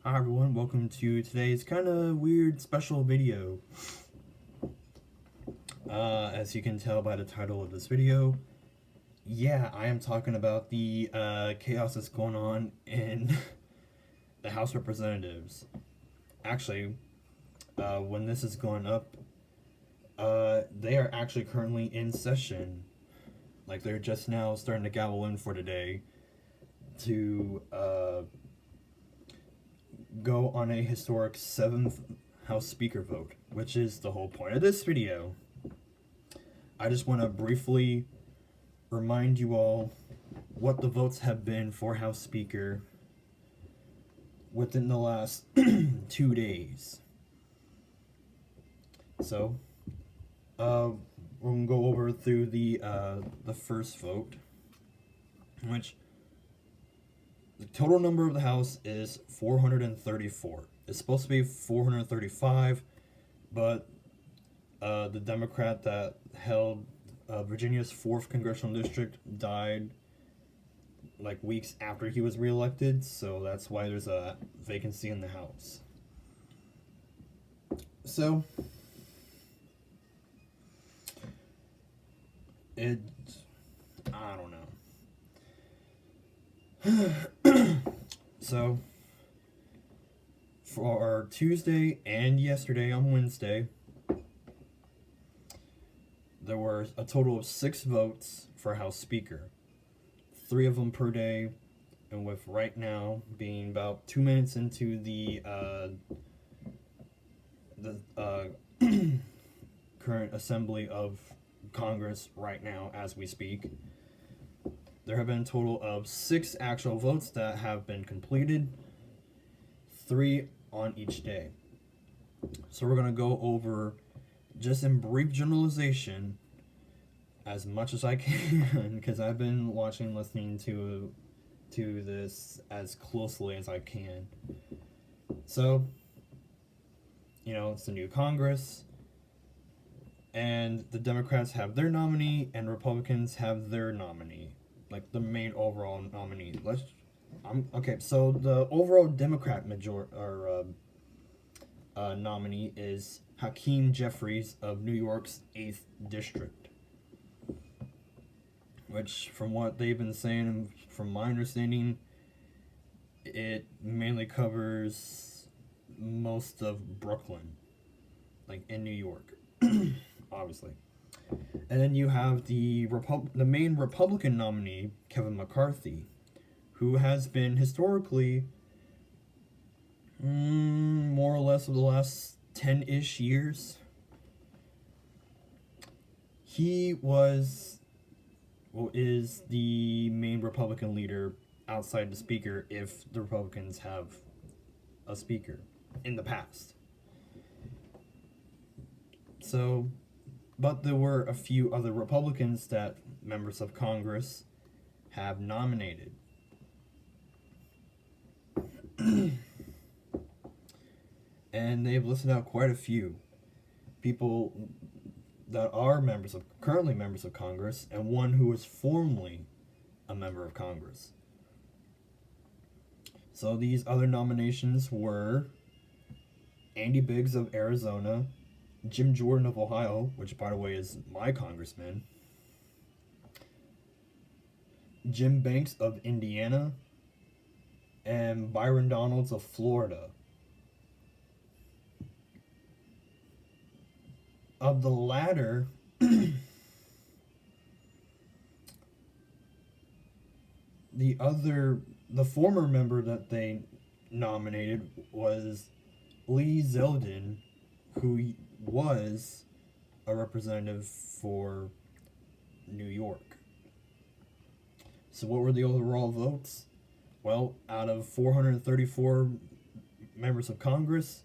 Hi everyone, welcome to today's kind of weird special video. As you can tell by the title of this video, yeah, I am talking about the chaos that's going on in the House of Representatives. Actually, when this is going up, they are actually currently in session. Like, they're just now starting to gavel in for today to go on a historic 7th House Speaker vote, which is the whole point of this video. I just want to briefly remind you all what the votes have been for House Speaker within the last 2 days. So, we're gonna go over through the first vote, which the total number of the House is 434. It's supposed to be 435, but the Democrat that held Virginia's 4th congressional district died like weeks after he was reelected, so that's why there's a vacancy in the House. So I don't know. So for Tuesday and yesterday on Wednesday, there were a total of 6 votes for House Speaker, 3 of them per day, and with right now being about 2 minutes into the current assembly of Congress right now as we speak, there have been a total of 6 actual votes that have been completed, 3 on each day. So we're going to go over, just in brief generalization, as much as I can, because I've been watching and listening to this as closely as I can. So, it's the new Congress, and the Democrats have their nominee, and Republicans have their nominee, like the main overall nominee. So the overall Democrat nominee is Hakeem Jeffries of New York's 8th District, which, from what they've been saying and from my understanding, it mainly covers most of Brooklyn, like in New York, obviously. And then you have the main Republican nominee, Kevin McCarthy, who has been historically, more or less, of the last 10-ish years, he is the main Republican leader outside the Speaker if the Republicans have a Speaker in the past. So, but there were a few other Republicans that members of Congress have nominated. And they've listed out quite a few people that are currently members of Congress, and one who was formerly a member of Congress. So these other nominations were Andy Biggs of Arizona, Jim Jordan of Ohio, which, by the way, is my congressman, Jim Banks of Indiana, and Byron Donalds of Florida. Of the latter, the former member that they nominated was Lee Zeldin, who was a representative for New York. So what were the overall votes? Well, out of 434 members of Congress,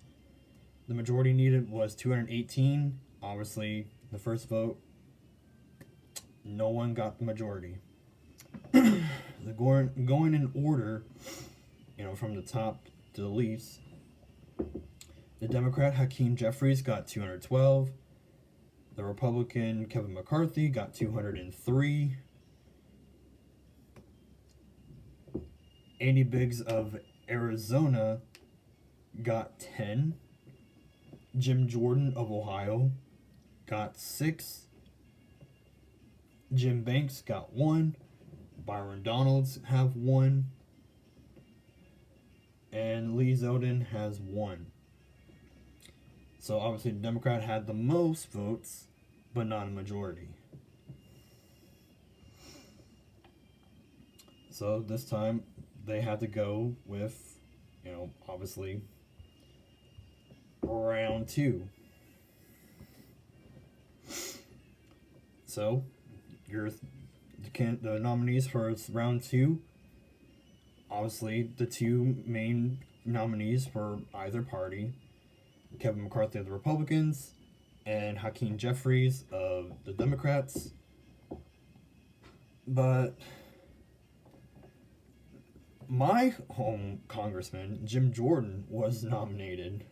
the majority needed was 218. Obviously, the first vote, no one got the majority. Going in order, from the top to the least, the Democrat Hakeem Jeffries got 212. The Republican Kevin McCarthy got 203. Andy Biggs of Arizona got 10. Jim Jordan of Ohio got 6. Jim Banks got 1. Byron Donalds have 1. And Lee Zeldin has 1. So obviously the Democrat had the most votes, but not a majority. So this time they had to go with, obviously round 2. So the nominees for round 2, obviously the 2 main nominees for either party, Kevin McCarthy of the Republicans and Hakeem Jeffries of the Democrats. But my home congressman, Jim Jordan, was nominated.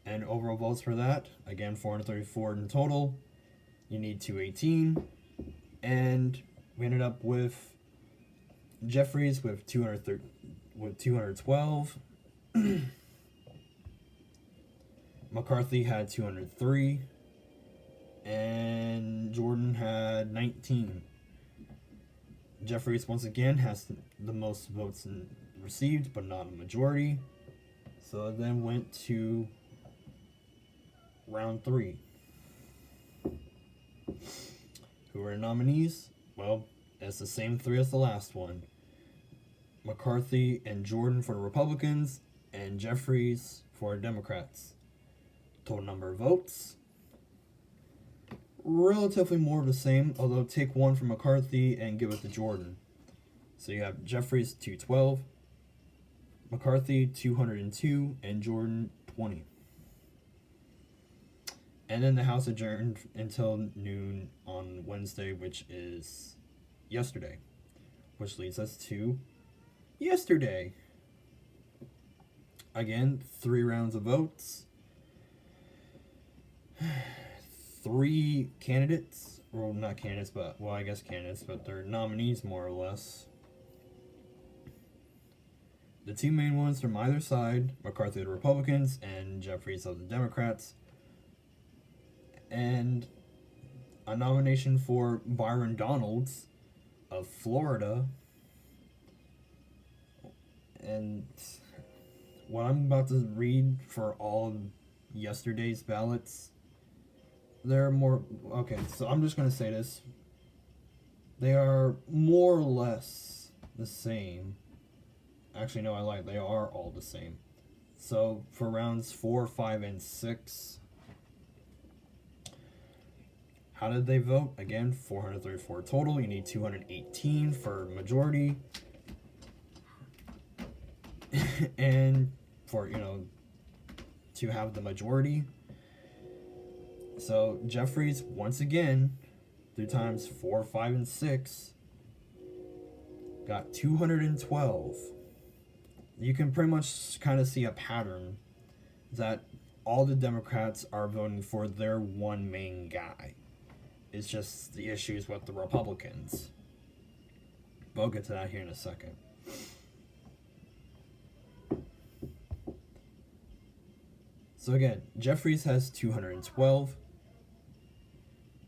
And overall votes for that, again, 434 in total. You need 218. And we ended up with Jeffries with 212. McCarthy had 203. And Jordan had 19. Jeffries, once again, has the most votes received, but not a majority. So it then went to round 3. Who are nominees? Well, it's the same 3 as the last one. McCarthy and Jordan for the Republicans, and Jeffries for the Democrats. Total number of votes, relatively more of the same, although take 1 from McCarthy and give it to Jordan. So you have Jeffries 212, McCarthy 202, and Jordan 20. And then the House adjourned until noon on Wednesday, which is yesterday. Which leads us to yesterday. Again, 3 rounds of votes. 3 candidates. Well, not candidates, but, I guess candidates, but they're nominees more or less. The 2 main ones from either side, McCarthy of the Republicans and Jeffries of the Democrats. And a nomination for Byron Donalds of Florida. And what I'm about to read for all yesterday's ballots, they're more... Okay, so I'm just going to say this. They are more or less the same. Actually, no, I lied. They are all the same. So for rounds 4, 5, and 6... How did they vote? Again, 434 total. You need 218 for majority. And for, to have the majority. So Jeffries, once again, through times 4, 5, and 6, got 212. You can pretty much kind of see a pattern that all the Democrats are voting for their one main guy. It's just the issues with the Republicans. But I'll get to that here in a second. So again, Jeffries has 212.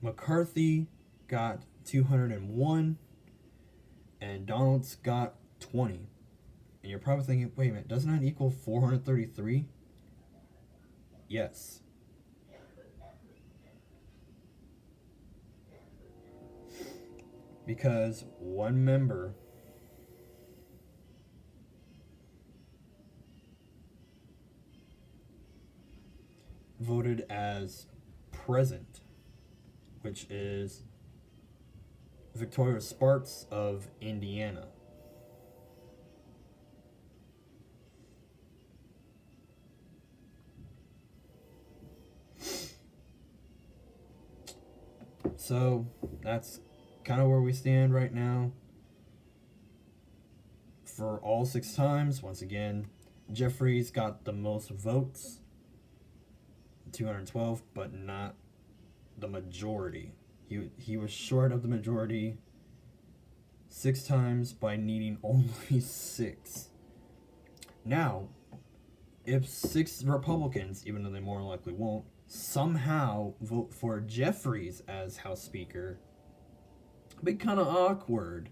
McCarthy got 201. And Donalds got 20. And you're probably thinking, wait a minute, doesn't that equal 433? Yes. Because one member voted as present, which is Victoria Sparks of Indiana. So that's kind of where we stand right now. For all 6 times, once again, Jeffries got the most votes, 212, but not the majority. He was short of the majority 6 times by needing only 6. Now, if 6 Republicans, even though they more likely won't, somehow vote for Jeffries as House Speaker, it'd be kind of awkward.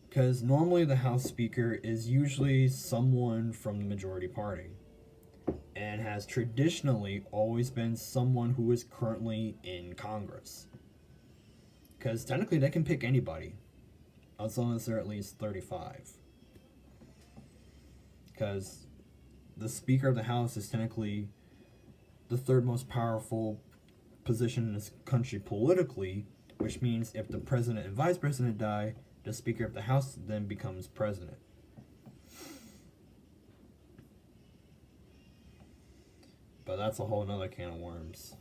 Because normally the House Speaker is usually someone from the majority party, and has traditionally always been someone who is currently in Congress. Because technically they can pick anybody, as long as they're at least 35. Because the Speaker of the House is technically the third most powerful position in this country politically, which means if the President and Vice President die, the Speaker of the House then becomes President. But that's a whole nother can of worms.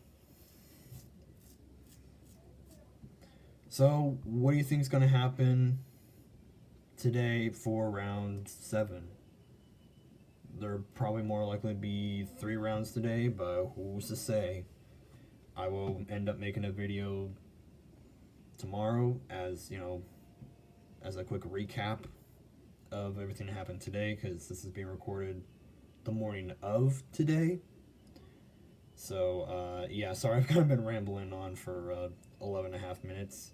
So, what do you think is going to happen today for round 7? There probably more likely to be 3 rounds today, but who's to say? I will end up making a video tomorrow as, as a quick recap of everything that happened today, because this is being recorded the morning of today. So, yeah, sorry, I've kind of been rambling on for 11 and a half minutes.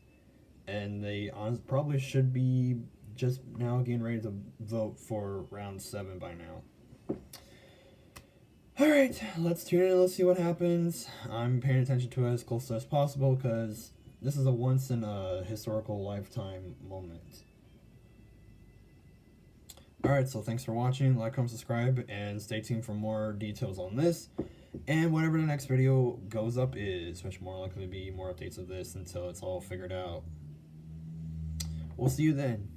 And they probably should be just now getting ready to vote for round 7 by now. Alright, let's tune in and let's see what happens. I'm paying attention to it as close as possible because this is a once in a historical lifetime moment. Alright, so thanks for watching. Like, comment, subscribe, and stay tuned for more details on this. And whatever the next video goes up is, which more likely to be more updates of this until it's all figured out. We'll see you then.